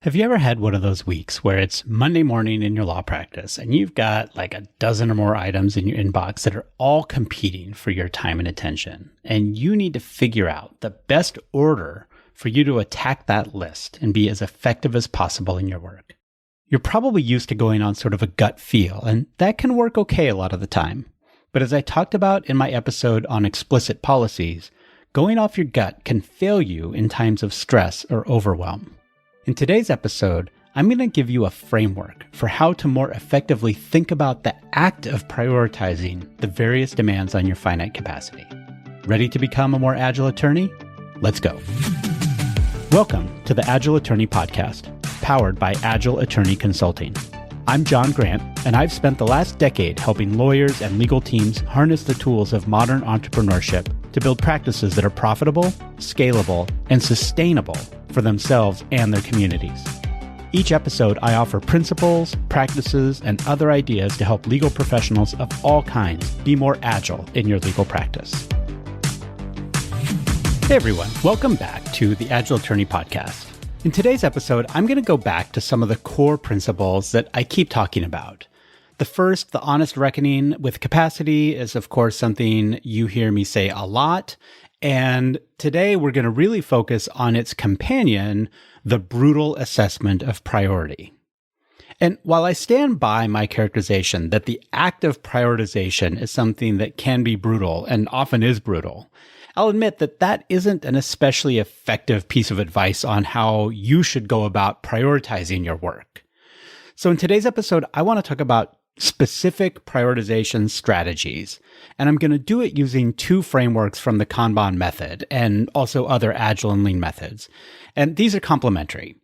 Have you ever had one of those weeks where it's Monday morning in your law practice and you've got like a dozen or more items in your inbox that are all competing for your time and attention, and you need to figure out the best order for you to attack that list and be as effective as possible in your work? You're probably used to going on sort of a gut feel, and that can work okay a lot of the time. But as I talked about in my episode on explicit policies, going off your gut can fail you in times of stress or overwhelm. In today's episode, I'm going to give you a framework for how to more effectively think about the act of prioritizing the various demands on your finite capacity. Ready to become a more agile attorney? Let's go. Welcome to the Agile Attorney Podcast, powered by Agile Attorney Consulting. I'm John Grant, and I've spent the last decade helping lawyers and legal teams harness the tools of modern entrepreneurship to build practices that are profitable, scalable, and sustainable for themselves and their communities. Each episode, I offer principles, practices, and other ideas to help legal professionals of all kinds be more agile in your legal practice. Hey everyone, welcome back to the Agile Attorney Podcast. In today's episode, I'm going to go back to some of the core principles that I keep talking about. The first, the honest reckoning with capacity, is of course something you hear me say a lot. And today we're going to really focus on its companion, the brutal assessment of priority. And while I stand by my characterization that the act of prioritization is something that can be brutal and often is brutal, I'll admit that that isn't an especially effective piece of advice on how you should go about prioritizing your work. So in today's episode, I want to talk about specific prioritization strategies. And I'm going to do it using two frameworks from the Kanban method and also other Agile and Lean methods. And these are complementary.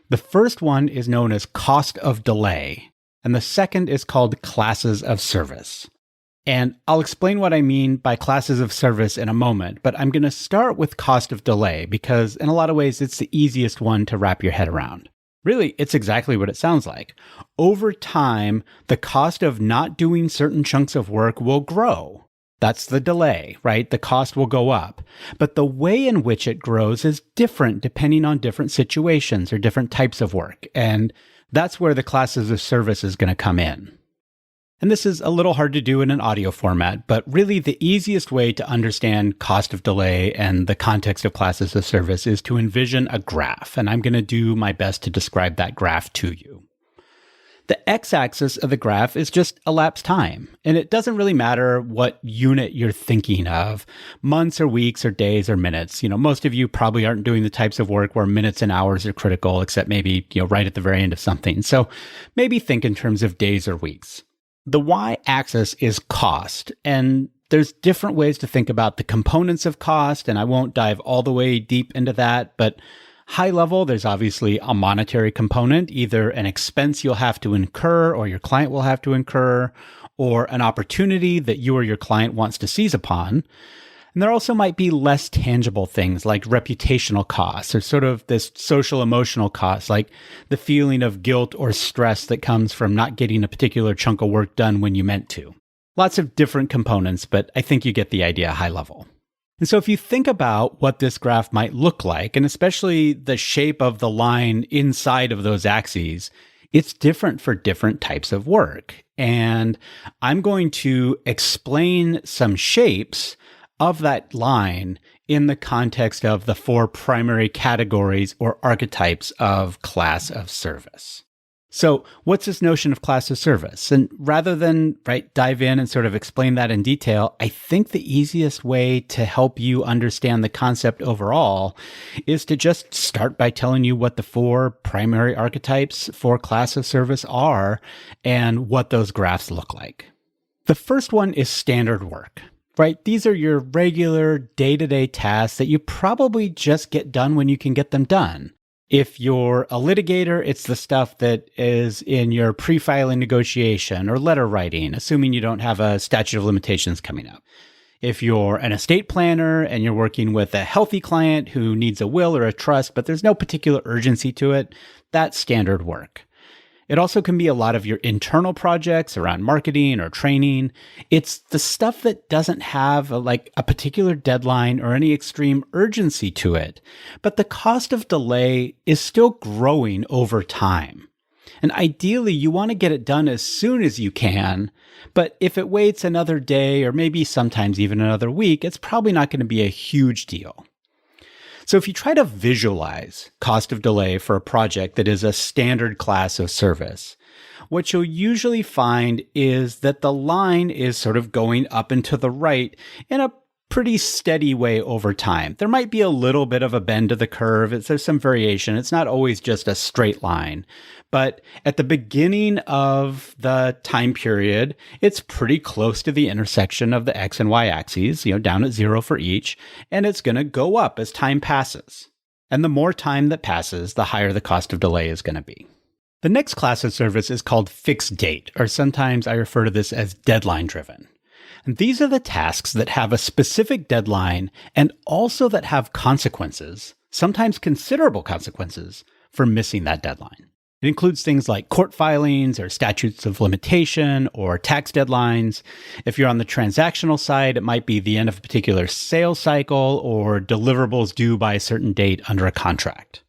The first one is known as cost of delay, and the second is called classes of service. And I'll explain what I mean by classes of service in a moment, but I'm going to start with cost of delay because in a lot of ways, it's the easiest one to wrap your head around. Really, it's exactly what it sounds like. Over time, the cost of not doing certain chunks of work will grow. That's the delay, right? The cost will go up. But the way in which it grows is different depending on different situations or different types of work. And that's where the classes of service is going to come in. And this is a little hard to do in an audio format, but really the easiest way to understand cost of delay and the context of classes of service is to envision a graph. And I'm going to do my best to describe that graph to you. The x-axis of the graph is just elapsed time. And it doesn't really matter what unit you're thinking of, months or weeks or days or minutes. Most of you probably aren't doing the types of work where minutes and hours are critical, except maybe, right at the very end of something. So maybe think in terms of days or weeks. The y-axis is cost, and there's different ways to think about the components of cost, and I won't dive all the way deep into that, but high level, there's obviously a monetary component, either an expense you'll have to incur or your client will have to incur, or an opportunity that you or your client wants to seize upon. And there also might be less tangible things like reputational costs or sort of this social emotional cost, like the feeling of guilt or stress that comes from not getting a particular chunk of work done when you meant to. Lots of different components, but I think you get the idea high level. And so if you think about what this graph might look like, and especially the shape of the line inside of those axes, it's different for different types of work. And I'm going to explain some shapes of that line in the context of the four primary categories or archetypes of class of service. So what's this notion of class of service? And rather than dive in and sort of explain that in detail, I think the easiest way to help you understand the concept overall is to just start by telling you what the four primary archetypes for class of service are and what those graphs look like. The first one is standard work. Right? These are your regular day-to-day tasks that you probably just get done when you can get them done. If you're a litigator, it's the stuff that is in your pre-filing negotiation or letter writing, assuming you don't have a statute of limitations coming up. If you're an estate planner and you're working with a healthy client who needs a will or a trust, but there's no particular urgency to it, that's standard work. It also can be a lot of your internal projects around marketing or training. It's the stuff that doesn't have a particular deadline or any extreme urgency to it, but the cost of delay is still growing over time. And ideally, you want to get it done as soon as you can, but if it waits another day or maybe sometimes even another week, it's probably not going to be a huge deal. So if you try to visualize cost of delay for a project that is a standard class of service, what you'll usually find is that the line is sort of going up and to the right in a pretty steady way over time. There might be a little bit of a bend to the curve. There's some variation. It's not always just a straight line. But at the beginning of the time period, it's pretty close to the intersection of the X and Y axes, down at 0 for each, and it's going to go up as time passes. And the more time that passes, the higher the cost of delay is going to be. The next class of service is called fixed date, or sometimes I refer to this as deadline driven. And these are the tasks that have a specific deadline and also that have consequences, sometimes considerable consequences, for missing that deadline. It includes things like court filings or statutes of limitation or tax deadlines. If you're on the transactional side, it might be the end of a particular sales cycle or deliverables due by a certain date under a contract.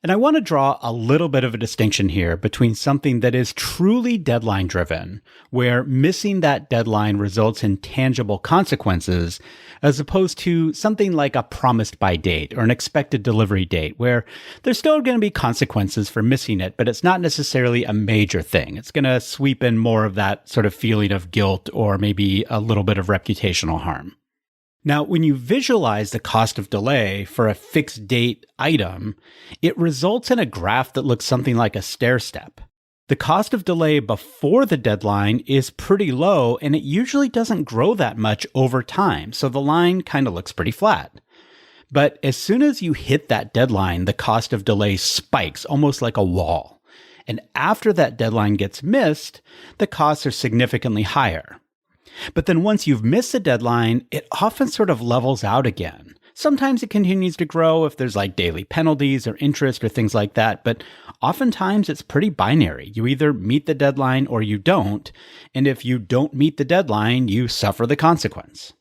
And I want to draw a little bit of a distinction here between something that is truly deadline driven, where missing that deadline results in tangible consequences, as opposed to something like a promised by date or an expected delivery date, where there's still going to be consequences for missing it, but it's not necessarily a major thing. It's going to sweep in more of that sort of feeling of guilt or maybe a little bit of reputational harm. Now, when you visualize the cost of delay for a fixed date item, it results in a graph that looks something like a stair step. The cost of delay before the deadline is pretty low, and it usually doesn't grow that much over time, so the line kind of looks pretty flat. But as soon as you hit that deadline, the cost of delay spikes almost like a wall. And after that deadline gets missed, the costs are significantly higher. But then once you've missed the deadline, it often sort of levels out again. Sometimes it continues to grow if there's like daily penalties or interest or things like that, but oftentimes it's pretty binary. You either meet the deadline or you don't, and if you don't meet the deadline, you suffer the consequence.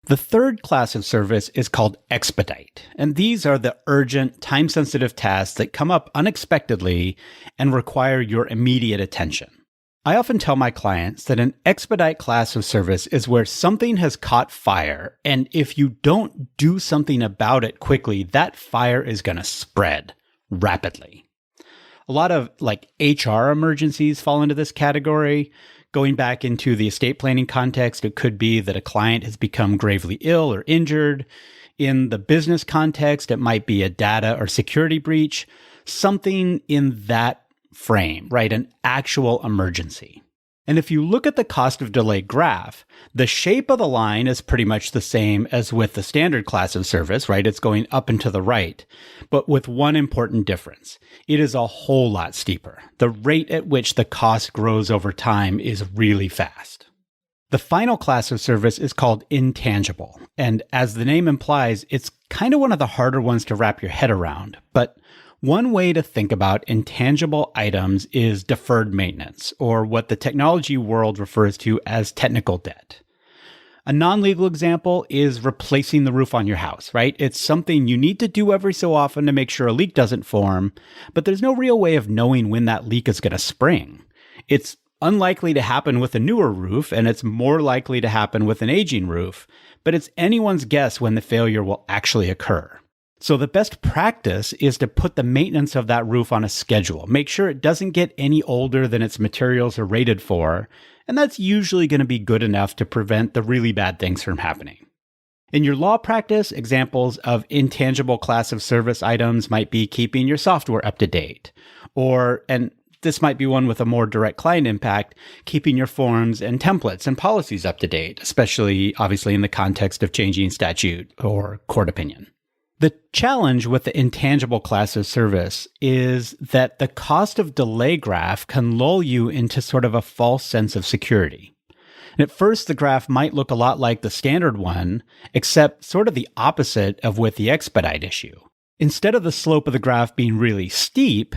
The third class of service is called expedite, and these are the urgent, time-sensitive tasks that come up unexpectedly and require your immediate attention. I often tell my clients that an expedite class of service is where something has caught fire, and if you don't do something about it quickly, that fire is going to spread rapidly. A lot of HR emergencies fall into this category. Going back into the estate planning context, it could be that a client has become gravely ill or injured. In the business context, it might be a data or security breach, something in that frame, right? An actual emergency. And if you look at the cost of delay graph, the shape of the line is pretty much the same as with the standard class of service, right? It's going up and to the right, but with one important difference. It is a whole lot steeper. The rate at which the cost grows over time is really fast. The final class of service is called intangible. And as the name implies, it's kind of one of the harder ones to wrap your head around. But one way to think about intangible items is deferred maintenance, or what the technology world refers to as technical debt. A non-legal example is replacing the roof on your house, right? It's something you need to do every so often to make sure a leak doesn't form, but there's no real way of knowing when that leak is going to spring. It's unlikely to happen with a newer roof, and it's more likely to happen with an aging roof, but it's anyone's guess when the failure will actually occur. So the best practice is to put the maintenance of that roof on a schedule. Make sure it doesn't get any older than its materials are rated for, and that's usually going to be good enough to prevent the really bad things from happening. In your law practice, examples of intangible class of service items might be keeping your software up to date, and this might be one with a more direct client impact, keeping your forms and templates and policies up to date, especially obviously in the context of changing statute or court opinion. The challenge with the intangible class of service is that the cost of delay graph can lull you into sort of a false sense of security. And at first, the graph might look a lot like the standard one, except sort of the opposite of with the expedite issue. Instead of the slope of the graph being really steep,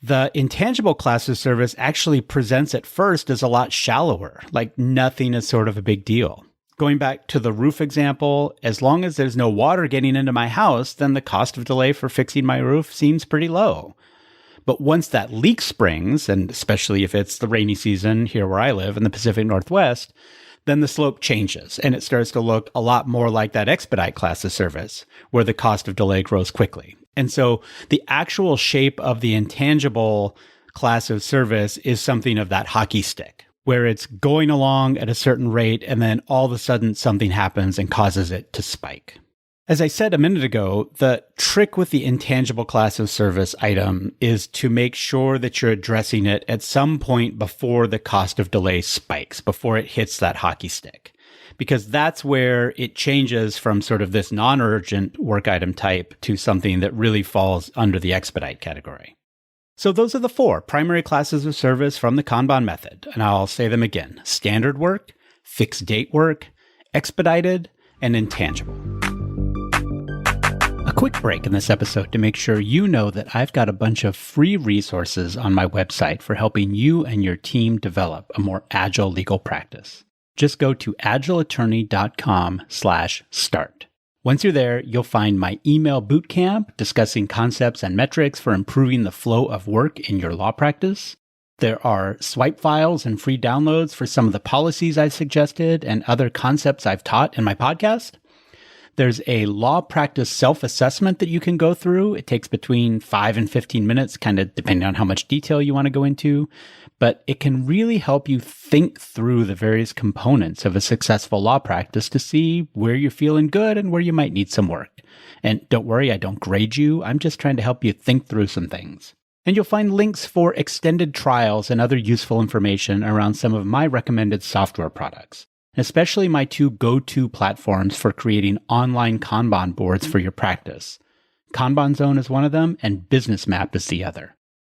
The intangible class of service actually presents at first as a lot shallower, like nothing is sort of a big deal. Going back to the roof example, as long as there's no water getting into my house, then the cost of delay for fixing my roof seems pretty low. But once that leak springs, and especially if it's the rainy season here where I live in the Pacific Northwest, then the slope changes and it starts to look a lot more like that expedite class of service, where the cost of delay grows quickly. And so the actual shape of the intangible class of service is something of that hockey stick, where it's going along at a certain rate and then all of a sudden something happens and causes it to spike. As I said a minute ago, the trick with the intangible class of service item is to make sure that you're addressing it at some point before the cost of delay spikes, before it hits that hockey stick. Because that's where it changes from sort of this non-urgent work item type to something that really falls under the expedite category. So those are the 4 primary classes of service from the Kanban method. And I'll say them again: standard work, fixed date work, expedited, and intangible. A quick break in this episode to make sure you know that I've got a bunch of free resources on my website for helping you and your team develop a more agile legal practice. Just go to agileattorney.com/start. Once you're there, you'll find my email bootcamp discussing concepts and metrics for improving the flow of work in your law practice. There are swipe files and free downloads for some of the policies I've suggested and other concepts I've taught in my podcast. There's a law practice self-assessment that you can go through. It takes between 5 and 15 minutes, kind of depending on how much detail you want to go into. But it can really help you think through the various components of a successful law practice to see where you're feeling good and where you might need some work. And don't worry, I don't grade you. I'm just trying to help you think through some things. And you'll find links for extended trials and other useful information around some of my recommended software products, especially my 2 go-to platforms for creating online Kanban boards for your practice. Kanban Zone is one of them, and Business Map is the other.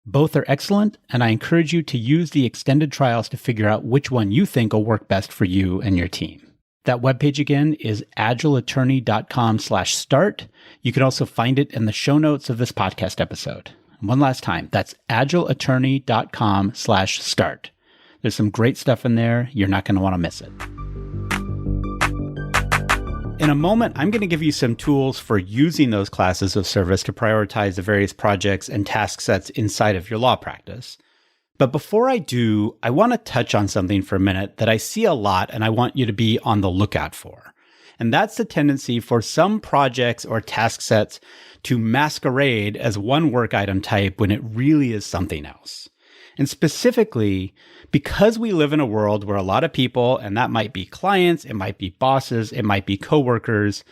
Both are excellent, and I encourage you to use the extended trials to figure out which one you think will work best for you and your team. That webpage again is agileattorney.com/start. You can also find it in the show notes of this podcast episode. One last time, that's agileattorney.com/start. There's some great stuff in there. You're not going to want to miss it. In a moment, I'm going to give you some tools for using those classes of service to prioritize the various projects and task sets inside of your law practice. But before I do, I want to touch on something for a minute that I see a lot and I want you to be on the lookout for. And that's the tendency for some projects or task sets to masquerade as one work item type when it really is something else. And specifically, because we live in a world where a lot of people, and that might be clients, it might be bosses, it might be coworkers,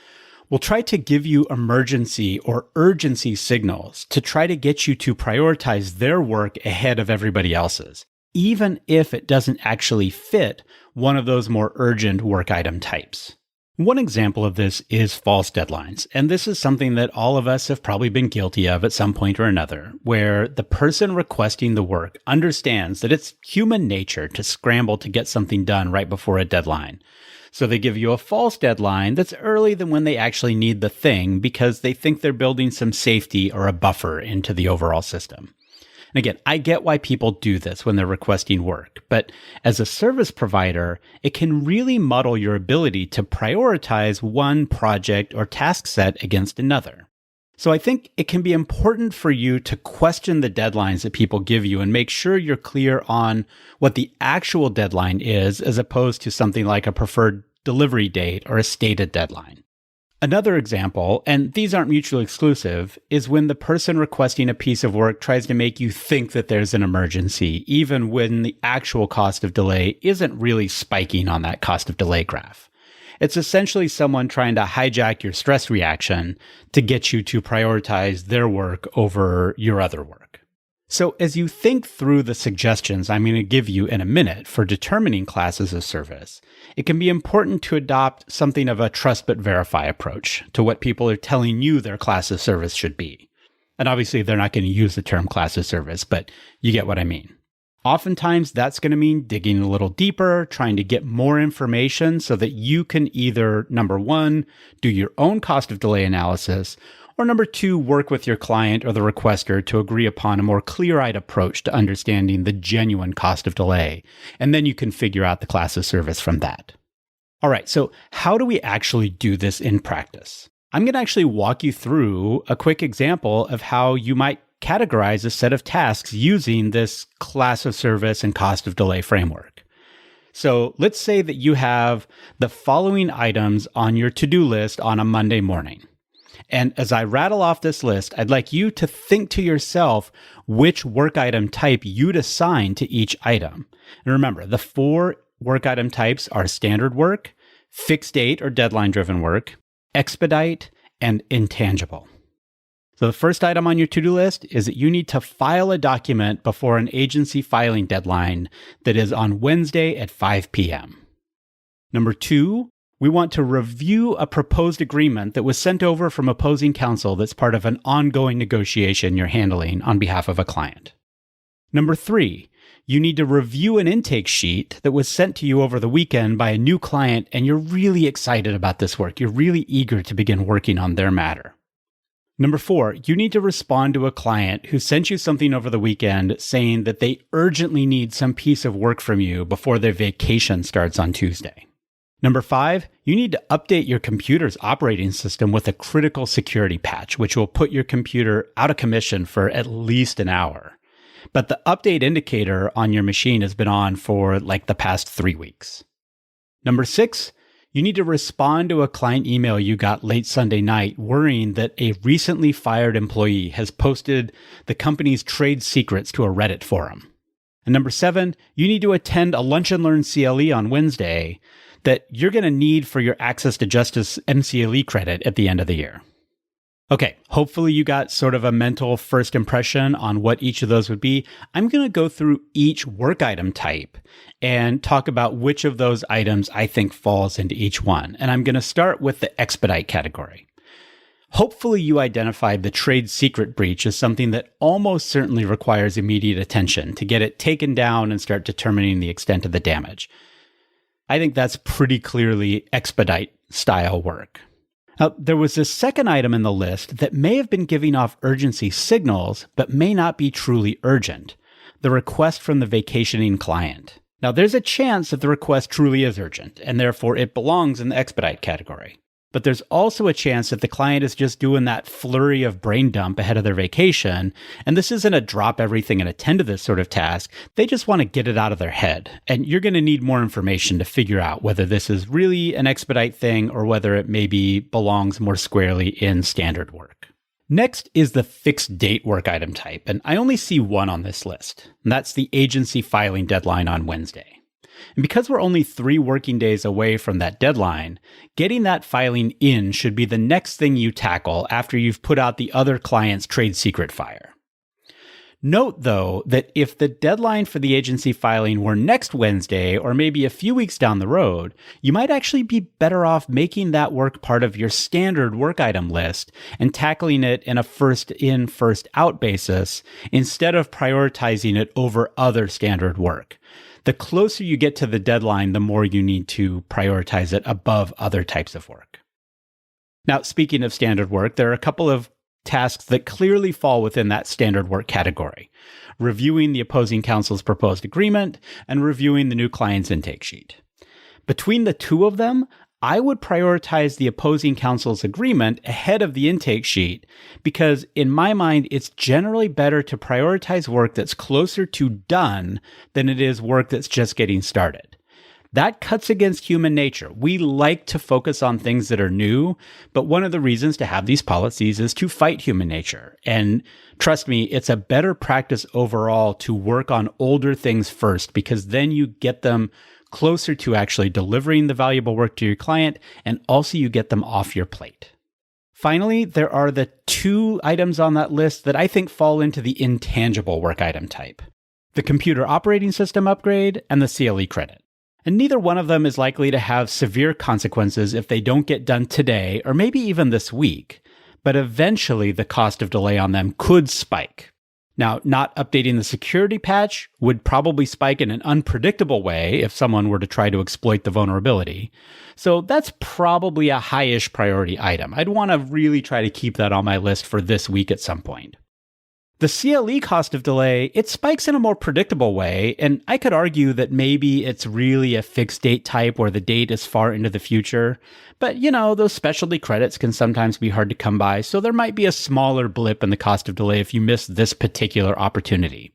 will try to give you emergency or urgency signals to try to get you to prioritize their work ahead of everybody else's, even if it doesn't actually fit one of those more urgent work item types. One example of this is false deadlines, and this is something that all of us have probably been guilty of at some point or another, where the person requesting the work understands that it's human nature to scramble to get something done right before a deadline. So they give you a false deadline that's earlier than when they actually need the thing because they think they're building some safety or a buffer into the overall system. And again, I get why people do this when they're requesting work, but as a service provider, it can really muddle your ability to prioritize one project or task set against another. So I think it can be important for you to question the deadlines that people give you and make sure you're clear on what the actual deadline is as opposed to something like a preferred delivery date or a stated deadline. Another example, and these aren't mutually exclusive, is when the person requesting a piece of work tries to make you think that there's an emergency, even when the actual cost of delay isn't really spiking on that cost of delay graph. It's essentially someone trying to hijack your stress reaction to get you to prioritize their work over your other work. So as you think through the suggestions I'm going to give you in a minute for determining classes of service, it can be important to adopt something of a trust but verify approach to what people are telling you their class of service should be. And obviously they're not going to use the term class of service, but you get what I mean. Oftentimes that's going to mean digging a little deeper, trying to get more information so that you can either, number one, do your own cost of delay analysis, Or number 2, work with your client or the requester to agree upon a more clear-eyed approach to understanding the genuine cost of delay, and then you can figure out the class of service from that. All right, so how do we actually do this in practice? I'm going to actually walk you through a quick example of how you might categorize a set of tasks using this class of service and cost of delay framework. So let's say that you have the following items on your to-do list on a Monday morning. And as I rattle off this list, I'd like you to think to yourself which work item type you'd assign to each item. And remember, the 4 work item types are standard work, fixed date or deadline-driven work, expedite, and intangible. So the first item on your to-do list is that you need to file a document before an agency filing deadline that is on Wednesday at 5 p.m. Number 2, we want to review a proposed agreement that was sent over from opposing counsel that's part of an ongoing negotiation you're handling on behalf of a client. Number 3, you need to review an intake sheet that was sent to you over the weekend by a new client, and you're really excited about this work. You're really eager to begin working on their matter. Number 4, you need to respond to a client who sent you something over the weekend saying that they urgently need some piece of work from you before their vacation starts on Tuesday. Number 5, you need to update your computer's operating system with a critical security patch, which will put your computer out of commission for at least an hour. But the update indicator on your machine has been on for like the past 3 weeks. Number 6, you need to respond to a client email you got late Sunday night worrying that a recently fired employee has posted the company's trade secrets to a Reddit forum. And number 7, you need to attend a Lunch and Learn CLE on Wednesday that you're going to need for your Access to Justice MCLE credit at the end of the year. Okay, hopefully you got sort of a mental first impression on what each of those would be. I'm going to go through each work item type and talk about which of those items I think falls into each one. And I'm going to start with the expedite category. Hopefully you identified the trade secret breach as something that almost certainly requires immediate attention to get it taken down and start determining the extent of the damage. I think that's pretty clearly expedite style work. Now, there was a second item in the list that may have been giving off urgency signals, but may not be truly urgent: the request from the vacationing client. Now, there's a chance that the request truly is urgent, and therefore it belongs in the expedite category. But there's also a chance that the client is just doing that flurry of brain dump ahead of their vacation, and this isn't a drop everything and attend to this sort of task. They just want to get it out of their head, and you're going to need more information to figure out whether this is really an expedite thing or whether it maybe belongs more squarely in standard work. Next is the fixed date work item type, and I only see one on this list, and that's the agency filing deadline on Wednesday. And because we're only 3 working days away from that deadline, getting that filing in should be the next thing you tackle after you've put out the other client's trade secret fire. Note, though, that if the deadline for the agency filing were next Wednesday or maybe a few weeks down the road, you might actually be better off making that work part of your standard work item list and tackling it in a first in, first out basis instead of prioritizing it over other standard work. The closer you get to the deadline, the more you need to prioritize it above other types of work. Now, speaking of standard work, there are a couple of tasks that clearly fall within that standard work category: reviewing the opposing counsel's proposed agreement and reviewing the new client's intake sheet. Between the 2 of them, I would prioritize the opposing counsel's agreement ahead of the intake sheet because, in my mind, it's generally better to prioritize work that's closer to done than it is work that's just getting started. That cuts against human nature. We like to focus on things that are new, but one of the reasons to have these policies is to fight human nature. And trust me, it's a better practice overall to work on older things first because then you get them closer to actually delivering the valuable work to your client, and also you get them off your plate. Finally, there are the 2 items on that list that I think fall into the intangible work item type: the computer operating system upgrade and the CLE credit. And neither one of them is likely to have severe consequences if they don't get done today or maybe even this week, but eventually the cost of delay on them could spike. Now, not updating the security patch would probably spike in an unpredictable way if someone were to try to exploit the vulnerability. So that's probably a high-ish priority item. I'd want to really try to keep that on my list for this week at some point. The CLE cost of delay, it spikes in a more predictable way, and I could argue that maybe it's really a fixed date type where the date is far into the future. But, those specialty credits can sometimes be hard to come by, so there might be a smaller blip in the cost of delay if you miss this particular opportunity.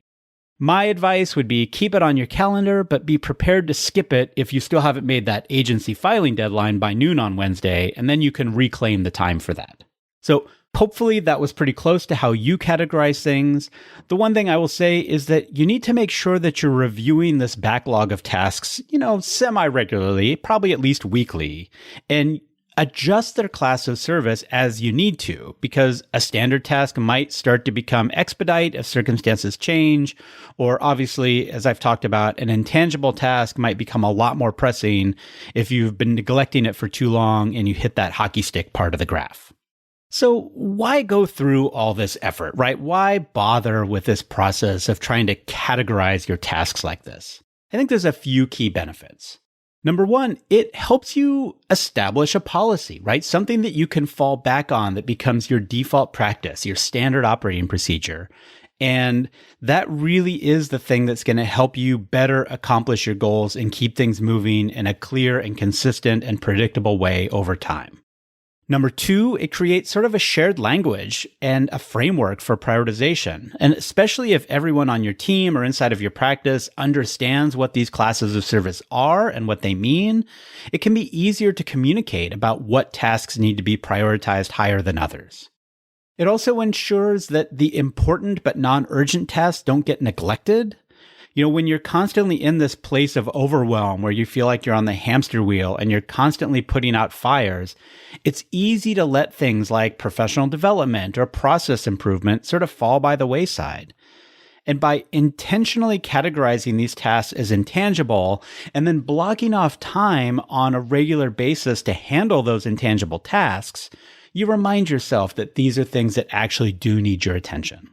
My advice would be keep it on your calendar, but be prepared to skip it if you still haven't made that agency filing deadline by noon on Wednesday, and then you can reclaim the time for that. So hopefully that was pretty close to how you categorize things. The one thing I will say is that you need to make sure that you're reviewing this backlog of tasks, semi-regularly, probably at least weekly, and adjust their class of service as you need to, because a standard task might start to become expedite if circumstances change, or obviously, as I've talked about, an intangible task might become a lot more pressing if you've been neglecting it for too long and you hit that hockey stick part of the graph. So why go through all this effort, right? Why bother with this process of trying to categorize your tasks like this? I think there's a few key benefits. Number one, it helps you establish a policy, right? Something that you can fall back on that becomes your default practice, your standard operating procedure. And that really is the thing that's going to help you better accomplish your goals and keep things moving in a clear and consistent and predictable way over time. Number two, it creates sort of a shared language and a framework for prioritization. And especially if everyone on your team or inside of your practice understands what these classes of service are and what they mean, it can be easier to communicate about what tasks need to be prioritized higher than others. It also ensures that the important but non-urgent tasks don't get neglected. When you're constantly in this place of overwhelm where you feel like you're on the hamster wheel and you're constantly putting out fires, it's easy to let things like professional development or process improvement sort of fall by the wayside. And by intentionally categorizing these tasks as intangible and then blocking off time on a regular basis to handle those intangible tasks, you remind yourself that these are things that actually do need your attention.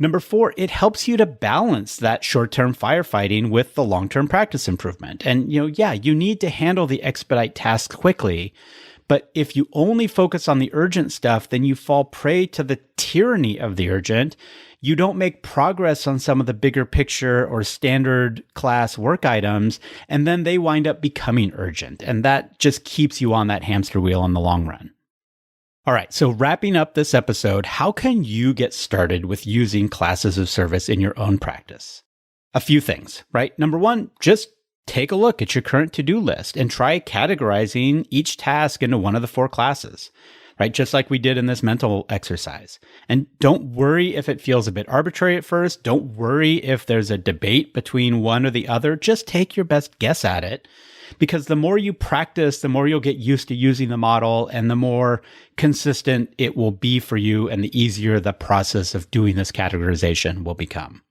Number four, it helps you to balance that short-term firefighting with the long-term practice improvement. And, you need to handle the expedite tasks quickly. But if you only focus on the urgent stuff, then you fall prey to the tyranny of the urgent. You don't make progress on some of the bigger picture or standard class work items, and then they wind up becoming urgent. And that just keeps you on that hamster wheel in the long run. All right, so wrapping up this episode, how can you get started with using classes of service in your own practice? A few things, right? Number one, just take a look at your current to-do list and try categorizing each task into one of the four classes, right? Just like we did in this mental exercise. And don't worry if it feels a bit arbitrary at first. Don't worry if there's a debate between one or the other. Just take your best guess at it. Because the more you practice, the more you'll get used to using the model and the more consistent it will be for you and the easier the process of doing this categorization will become.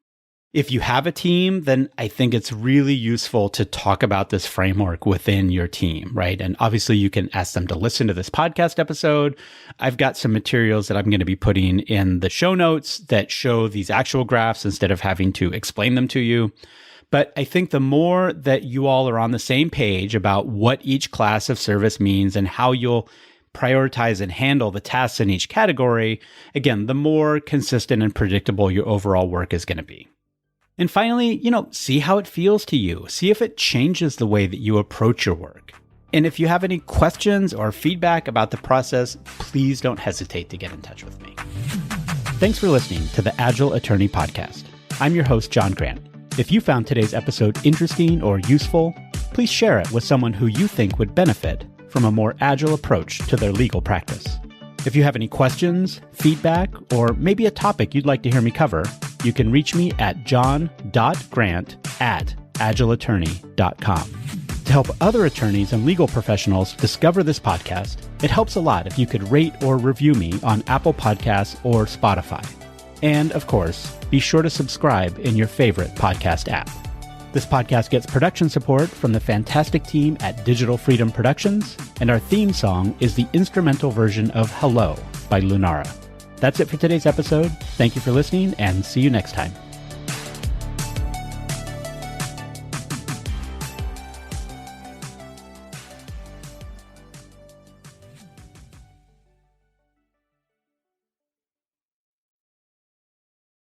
If you have a team, then I think it's really useful to talk about this framework within your team, right? And obviously you can ask them to listen to this podcast episode. I've got some materials that I'm going to be putting in the show notes that show these actual graphs instead of having to explain them to you. But I think the more that you all are on the same page about what each class of service means and how you'll prioritize and handle the tasks in each category, again, the more consistent and predictable your overall work is going to be. And finally, see how it feels to you. See if it changes the way that you approach your work. And if you have any questions or feedback about the process, please don't hesitate to get in touch with me. Thanks for listening to the Agile Attorney Podcast. I'm your host, John Grant. If you found today's episode interesting or useful, please share it with someone who you think would benefit from a more agile approach to their legal practice. If you have any questions, feedback, or maybe a topic you'd like to hear me cover, you can reach me at john.grant@agileattorney.com. To help other attorneys and legal professionals discover this podcast, it helps a lot if you could rate or review me on Apple Podcasts or Spotify. And of course, be sure to subscribe in your favorite podcast app. This podcast gets production support from the fantastic team at Digital Freedom Productions, and our theme song is the instrumental version of Hello by Lunara. That's it for today's episode. Thank you for listening and see you next time.